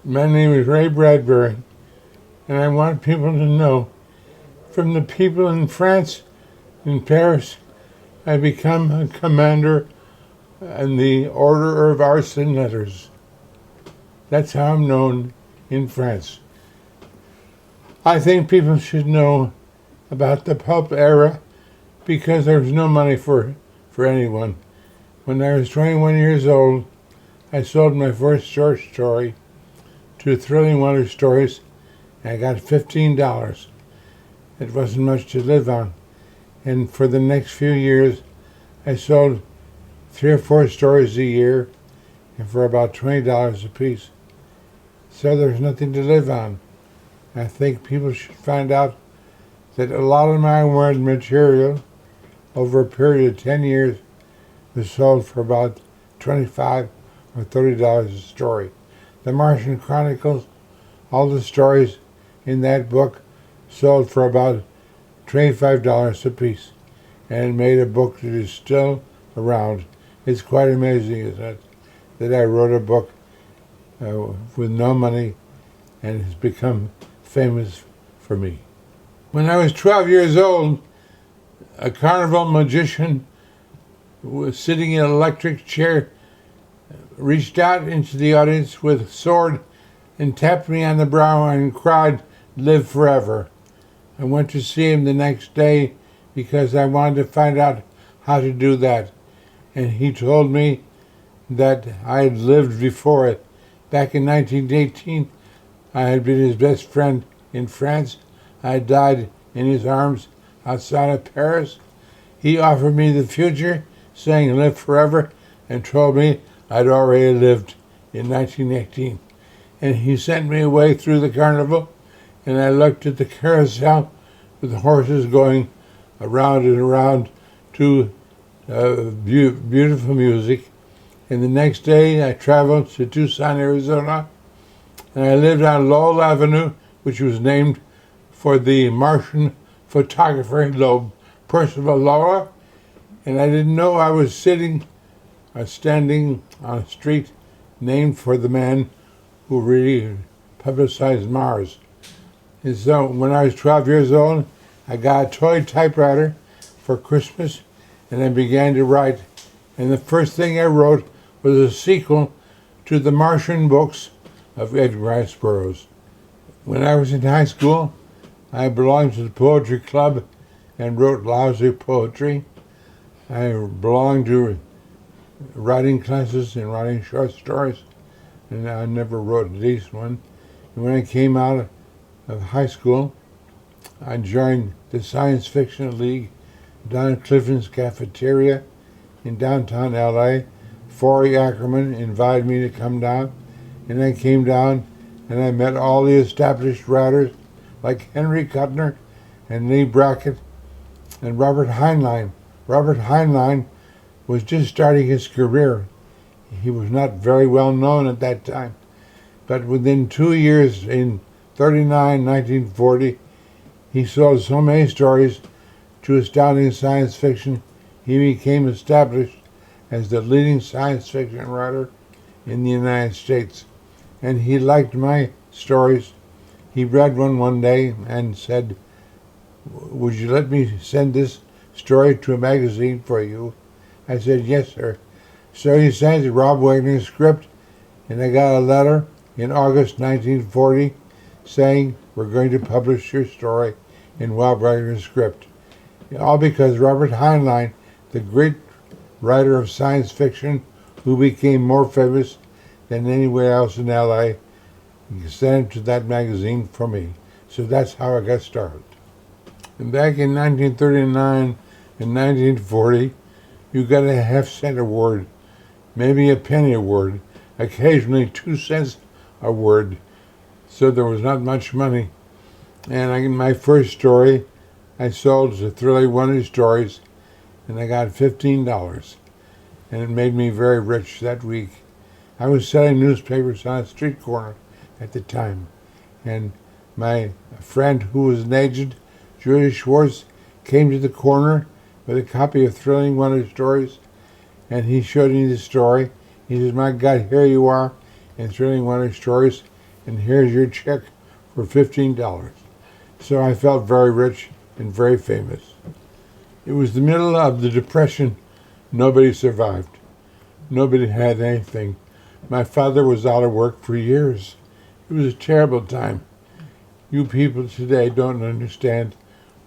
My name is Ray Bradbury, and I want people to know from the people in France, in Paris, I become a commander in the Order of Arts and Letters. That's how I'm known in France. I think people should know about the pulp era because there was no money for anyone. When I was 21 years old, I sold my first short story to Thrilling Wonder Stories, and I got $15. It wasn't much to live on. And for the next few years, I sold 3 or 4 stories a year, and for about $20 a piece. So there's nothing to live on. I think people should find out that a lot of my word material over a period of 10 years was sold for about $25 or $30 a story. The Martian Chronicles, all the stories in that book sold for about $25 a piece, and it made a book that is still around. It's quite amazing, isn't it, that I wrote a book with no money and has become famous for me. When I was 12 years old, a carnival magician was sitting in an electric chair, reached out into the audience with a sword and tapped me on the brow and cried, "Live forever." I went to see him the next day because I wanted to find out how to do that. And he told me that I had lived before it. Back in 1918, I had been his best friend in France. I died in his arms outside of Paris. He offered me the future, saying live forever, and told me I'd already lived in 1918. And he sent me away through the carnival, and I looked at the carousel with the horses going around and around to beautiful music. And the next day I traveled to Tucson, Arizona, and I lived on Lowell Avenue, which was named for the Martian photographer Percival Lowell. And I didn't know I was standing on a street named for the man who really publicized Mars. And so when I was 12 years old, I got a toy typewriter for Christmas, and I began to write. And the first thing I wrote was a sequel to the Martian books of Edgar Rice Burroughs. When I was in high school, I belonged to the poetry club and wrote lousy poetry. I belonged to writing classes and writing short stories, and I never wrote a decent one. And when I came out of high school, I joined the Science Fiction League down at Clifton's Cafeteria in downtown LA. Forey Ackerman invited me to come down, and I came down and I met all the established writers like Henry Kuttner and Lee Brackett and Robert Heinlein. Robert Heinlein was just starting his career. He was not very well known at that time, but within 2 years, in 1940, he sold so many stories to Astounding Science Fiction, he became established as the leading science fiction writer in the United States. And he liked my stories. He read one day and said, "Would you let me send this story to a magazine for you?" I said, "Yes, sir." So he sent Rob Wagner's script, and I got a letter in August 1940 saying, "We're going to publish your story in Rob Wagner's script." All because Robert Heinlein, the great writer of science fiction who became more famous than anywhere else in LA, sent it to that magazine for me. So that's how I got started. And back in 1939 and 1940, you got a half-cent a word, maybe a penny a word, occasionally 2 cents a word. So there was not much money. And my first story I sold to Thrilling Wonder Stories, and I got $15. And it made me very rich that week. I was selling newspapers on a street corner at the time. And my friend, who was an agent, Julia Schwartz, came to the corner with a copy of Thrilling Wonder Stories, and he showed me the story. He says, "My God, here you are in Thrilling Wonder Stories, and here's your check for $15. So I felt very rich and very famous. It was the middle of the Depression. Nobody survived. Nobody had anything. My father was out of work for years. It was a terrible time. You people today don't understand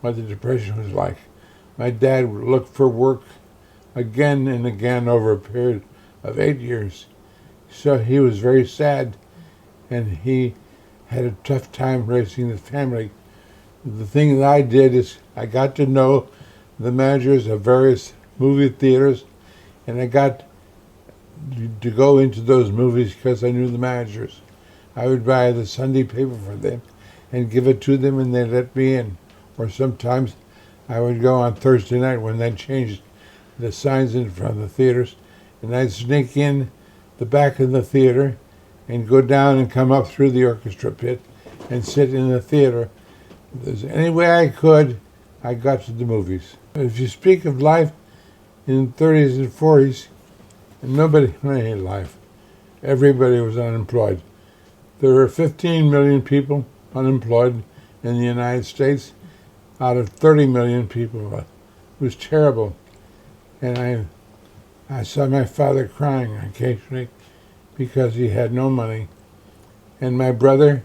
what the Depression was like. My dad looked for work again and again over a period of 8 years. So he was very sad, and he had a tough time raising the family. The thing that I did is I got to know the managers of various movie theaters, and I got to go into those movies because I knew the managers. I would buy the Sunday paper for them and give it to them, and they'd let me in. Or sometimes I would go on Thursday night when they changed the signs in front of the theaters, and I'd sneak in the back of the theater and go down and come up through the orchestra pit and sit in the theater. If there's any way I could, I got to the movies. If you speak of life in the 30s and 40s, nobody had any life. Everybody was unemployed. There were 15 million people unemployed in the United States out of 30 million people. It was terrible. And I saw my father crying occasionally because he had no money. And my brother,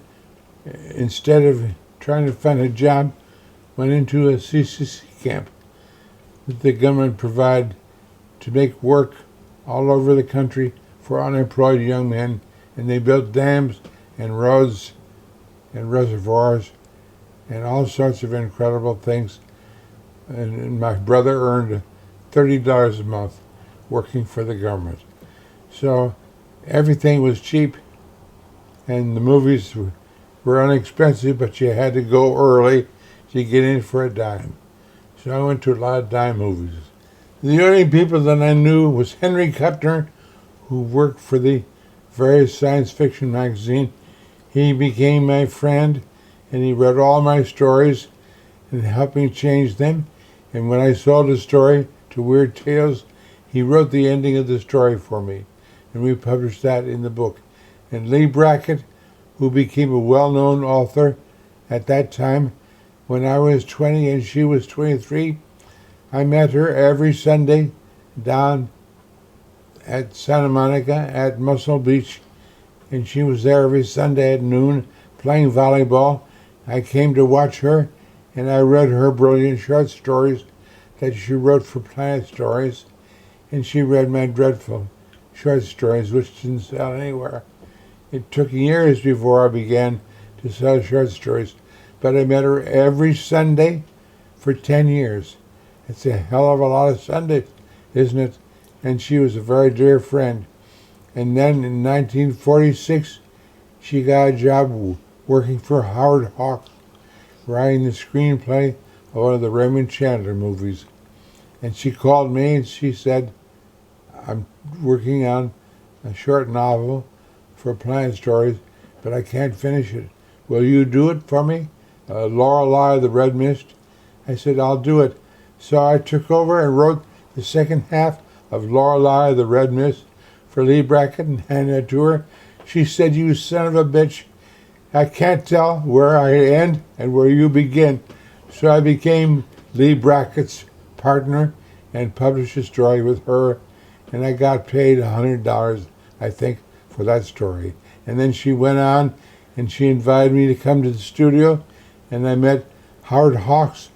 instead of trying to find a job, went into a CCC camp that the government provided to make work all over the country for unemployed young men. And they built dams and roads and reservoirs and all sorts of incredible things. And my brother earned $30 a month working for the government. So everything was cheap, and the movies were inexpensive, but you had to go early to get in for a dime. So I went to a lot of dime movies. The only people that I knew was Henry Kuttner, who worked for the various science fiction magazine. He became my friend, and he read all my stories and helped me change them. And when I sold a story to Weird Tales, he wrote the ending of the story for me, and we published that in the book. And Lee Brackett, who became a well-known author at that time, when I was 20 and she was 23, I met her every Sunday down at Santa Monica at Muscle Beach, and she was there every Sunday at noon playing volleyball. I came to watch her, and I read her brilliant short stories that she wrote for Planet Stories, and she read my dreadful short stories, which didn't sell anywhere. It took years before I began to sell short stories, but I met her every Sunday for 10 years. It's a hell of a lot of Sundays, isn't it? And she was a very dear friend. And then in 1946, she got a job working for Howard Hawks, writing the screenplay of one of the Raymond Chandler movies. And she called me and she said, I'm working on a short novel for Planet Stories, but I can't finish it. Will you do it for me? Lorelei the Red Mist? I said, I'll do it. So I took over and wrote the second half of Lorelei the Red Mist for Lee Brackett and handed it to her. She said, you son of a bitch, I can't tell where I end and where you begin. So I became Lee Brackett's partner and published a story with her, and I got paid $100, I think, for that story. And then she went on and she invited me to come to the studio, and I met Howard Hawks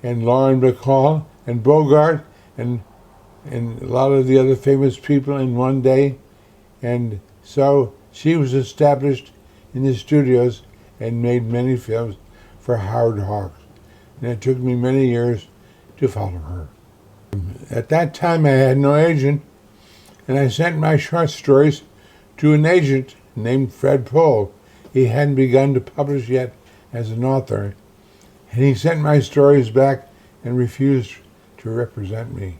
and Lauren Bacall and Bogart and a lot of the other famous people in one day. And so she was established in the studios and made many films for Howard Hawks. And it took me many years to follow her. At that time I had no agent, and I sent my short stories to an agent named Fred Pohl. He hadn't begun to publish yet as an author, and he sent my stories back and refused to represent me.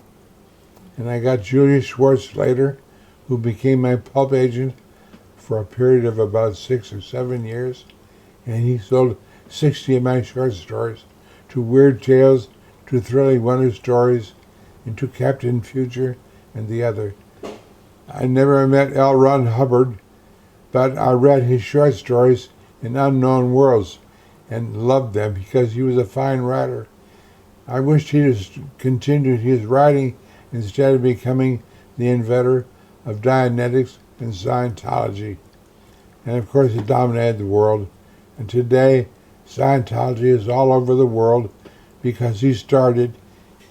And I got Julius Schwartz later, who became my pulp agent for a period of about 6 or 7 years, and he sold 60 of my short stories to Weird Tales, to Thrilling Wonder Stories, and to Captain Future and the other. I never met L. Ron Hubbard, but I read his short stories in unknown worlds and loved them because he was a fine writer. I wished he had continued his writing instead of becoming the inventor of Dianetics and Scientology. And of course, he dominated the world. And today, Scientology is all over the world because he started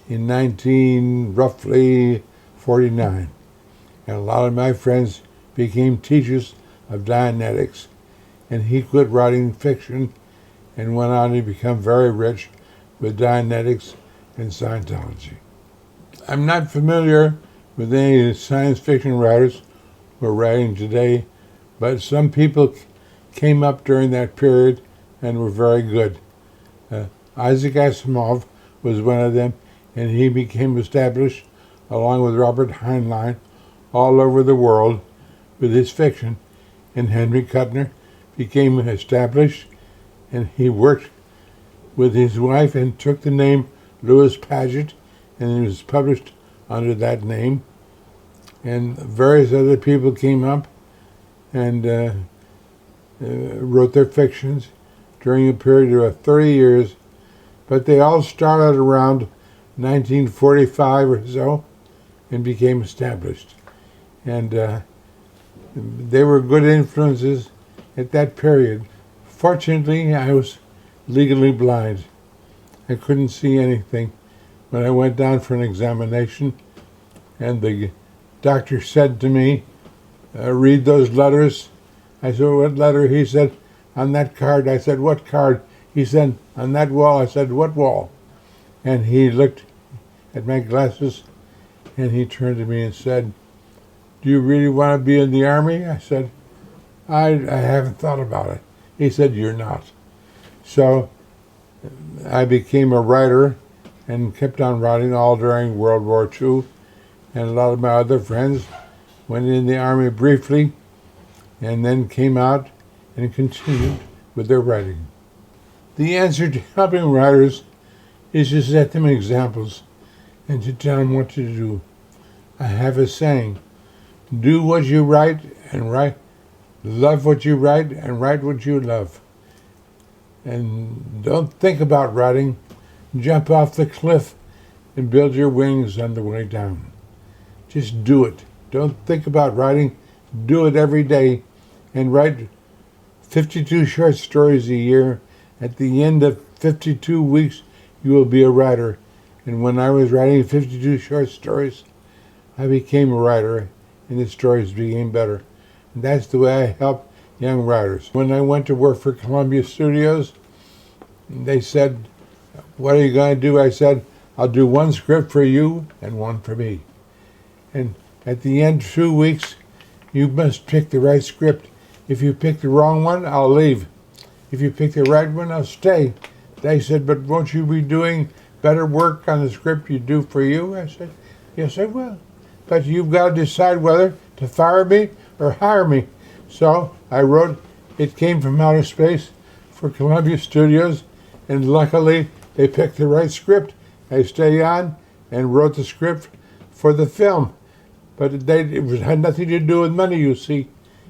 in roughly 49. And a lot of my friends became teachers of Dianetics. And he quit writing fiction and went on to become very rich with Dianetics and Scientology. I'm not familiar with any science fiction writers who are writing today, but some people came up during that period and were very good. Isaac Asimov was one of them, and he became established, along with Robert Heinlein, all over the world with his fiction. And Henry Kuttner became established, and he worked with his wife and took the name Louis Paget, and it was published under that name. And various other people came up and wrote their fictions during a period of 30 years, but they all started around 1945 or so and became established. And they were good influences at that period. Fortunately, I was legally blind. I couldn't see anything. When I went down for an examination, and the doctor said to me, read those letters. I said, what letter? He said, on that card. I said, what card? He said, on that wall. I said, what wall? And he looked at my glasses, and he turned to me and said, do you really want to be in the Army? I said, I haven't thought about it. He said, you're not. So I became a writer and kept on writing all during World War II. And a lot of my other friends went in the Army briefly and then came out and continued with their writing. The answer to helping writers is to set them examples and to tell them what to do. I have a saying, do what you write and write, love what you write and write what you love. And don't think about writing, jump off the cliff and build your wings on the way down. Just do it. Don't think about writing, do it every day and write 52 short stories a year. At the end of 52 weeks, you will be a writer. And when I was writing 52 short stories, I became a writer and the stories became better. And that's the way I help young writers. When I went to work for Columbia Studios, they said, what are you going to do? I said, I'll do one script for you and one for me. And at the end of 2 weeks, you must pick the right script. If you pick the wrong one, I'll leave. If you pick the right one, I'll stay. They said, but won't you be doing better work on the script you do for you? I said, yes, I will. But you've got to decide whether to fire me or hire me. So I wrote It Came from Outer Space for Columbia Studios, and luckily they picked the right script. I stayed on and wrote the script for the film. But it had nothing to do with money, you see.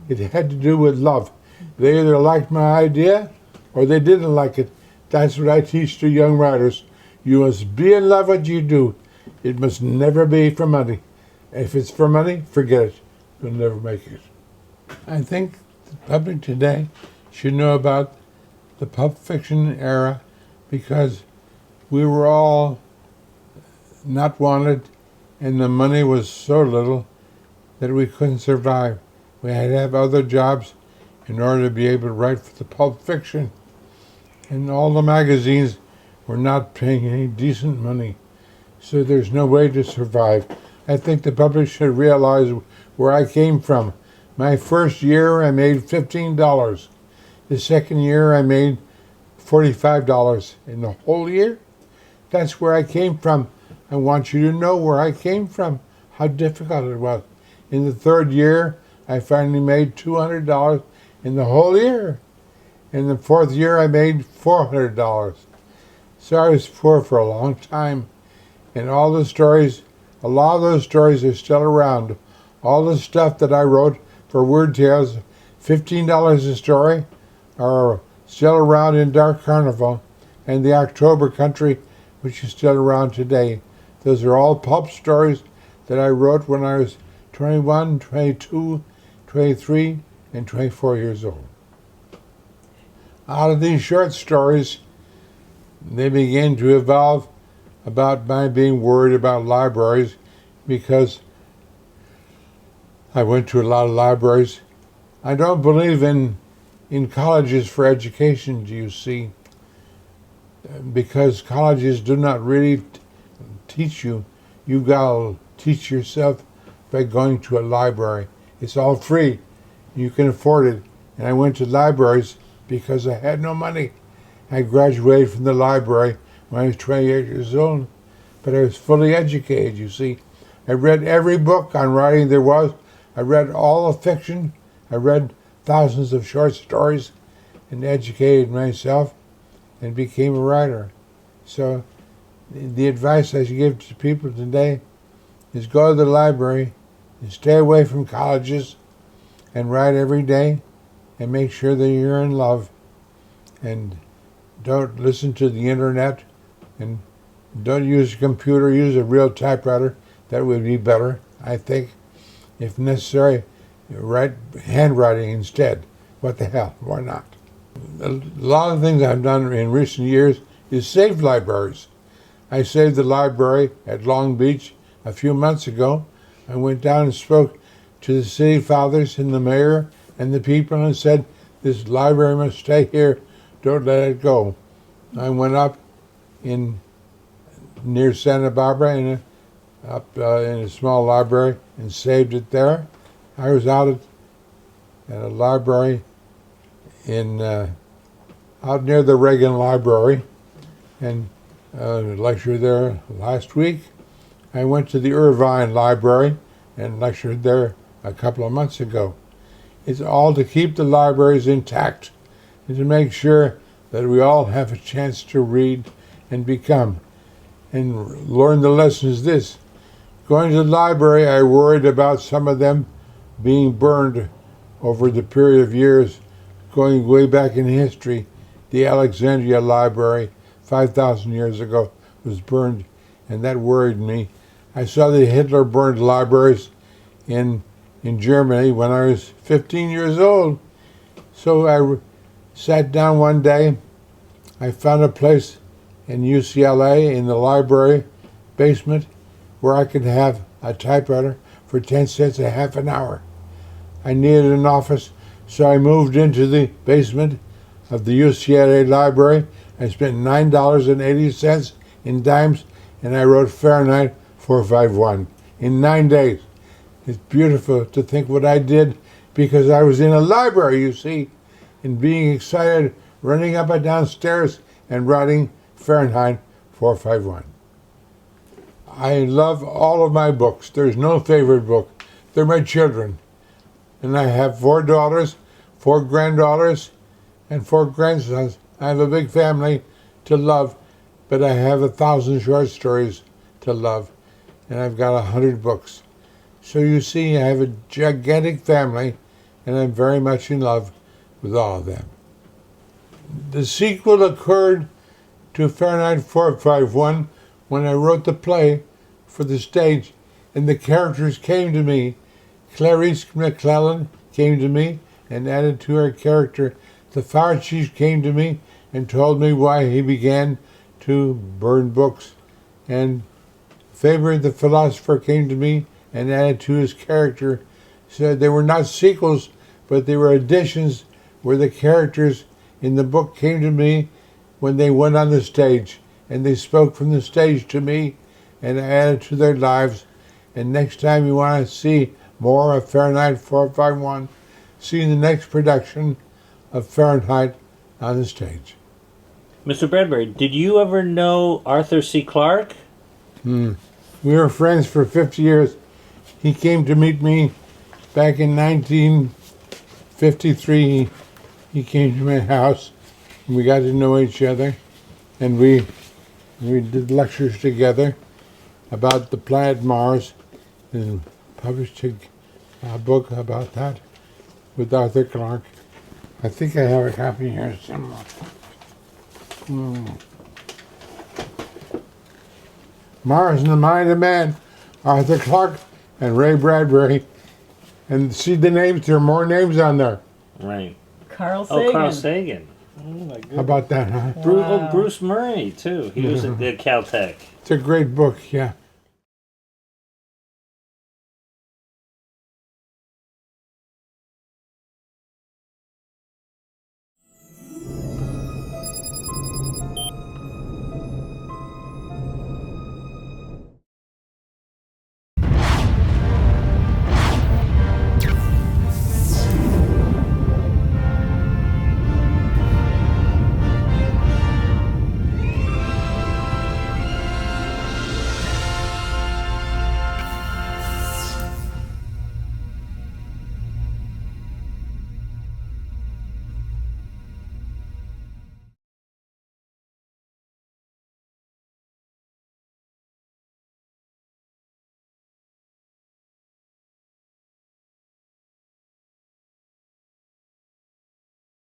It had to do with love. They either liked my idea or they didn't like it. That's what I teach to young writers. You must be in love with what you do. It must never be for money. If it's for money, forget it. You'll never make it. I think the public today should know about the pulp fiction era because we were all not wanted and the money was so little that we couldn't survive. We had to have other jobs in order to be able to write for the pulp fiction. And all the magazines were not paying any decent money. So there's no way to survive. I think the public should realize where I came from. My first year I made $15. The second year I made $45 in the whole year. That's where I came from. I want you to know where I came from, how difficult it was. In the third year, I finally made $200 in the whole year. In the fourth year, I made $400. So I was poor for a long time. And all the stories, a lot of those stories are still around. All the stuff that I wrote for Word Tales $15 a story are still around in Dark Carnival, and The October Country, which is still around today. Those are all pulp stories that I wrote when I was 21, 22, 23, and 24 years old. Out of these short stories, they began to evolve about my being worried about libraries, because I went to a lot of libraries. I don't believe in colleges for education, do you see? Because colleges do not really teach you. You've got to teach yourself by going to a library. It's all free. You can afford it. And I went to libraries because I had no money. I graduated from the library when I was 28 years old, but I was fully educated, you see. I read every book on writing there was. I read all the fiction. I read thousands of short stories and educated myself and became a writer. So the advice I give to people today is go to the library and stay away from colleges and write every day and make sure that you're in love, and don't listen to the internet, and don't use a computer, use a real typewriter. That would be better, I think. If necessary, write handwriting instead. What the hell, why not? A lot of things I've done in recent years is save libraries. I saved the library at Long Beach a few months ago. I went down and spoke to the city fathers and the mayor and the people and said, this library must stay here, don't let it go. I went up near Santa Barbara in a small library and saved it there. I was out at a library out near the Reagan Library and lectured there last week. I went to the Irvine Library and lectured there a couple of months ago. It's all to keep the libraries intact and to make sure that we all have a chance to read and become and learn the lessons. This. Going to the library, I worried about some of them being burned over the period of years, going way back in history. The Alexandria Library, 5,000 years ago, was burned, and that worried me. I saw that Hitler burned libraries in Germany when I was 15 years old. So I sat down one day. I found a place in UCLA in the library basement where I could have a typewriter for 10 cents a half an hour. I needed an office, so I moved into the basement of the UCLA library. I spent $9.80 in dimes, and I wrote Fahrenheit 451 in 9 days. It's beautiful to think what I did because I was in a library, you see, and being excited, running up and down stairs and writing Fahrenheit 451. I love all of my books. There's no favorite book. They're my children. And I have 4 daughters, 4 granddaughters, and 4 grandsons. I have a big family to love, but I have 1,000 short stories to love, and I've got 100 books. So you see, I have a gigantic family, and I'm very much in love with all of them. The sequel occurred to Fahrenheit 451 when I wrote the play for the stage, and the characters came to me. Clarice McClellan came to me and added to her character. The fire chief came to me and told me why he began to burn books. And Faber the philosopher came to me and added to his character. Said they were not sequels, but they were additions where the characters in the book came to me when they went on the stage, and they spoke from the stage to me and added to their lives. And next time you want to see more of Fahrenheit 451, see the next production of Fahrenheit on the stage. Mr. Bradbury, did you ever know Arthur C. Clarke? We were friends for 50 years. He came to meet me back in 1953. He came to my house, and we got to know each other, and we did lectures together about the planet Mars, and published a book about that. with Arthur Clarke. I think I have a copy here somewhere. Mars and the Mind of Man, Arthur Clarke and Ray Bradbury. And see the names, there are more names on there. Right. Carl Sagan. Oh, Carl Sagan. Oh my goodness. How about that, huh? Bruce Murray, too. He was at Caltech. It's a great book, yeah.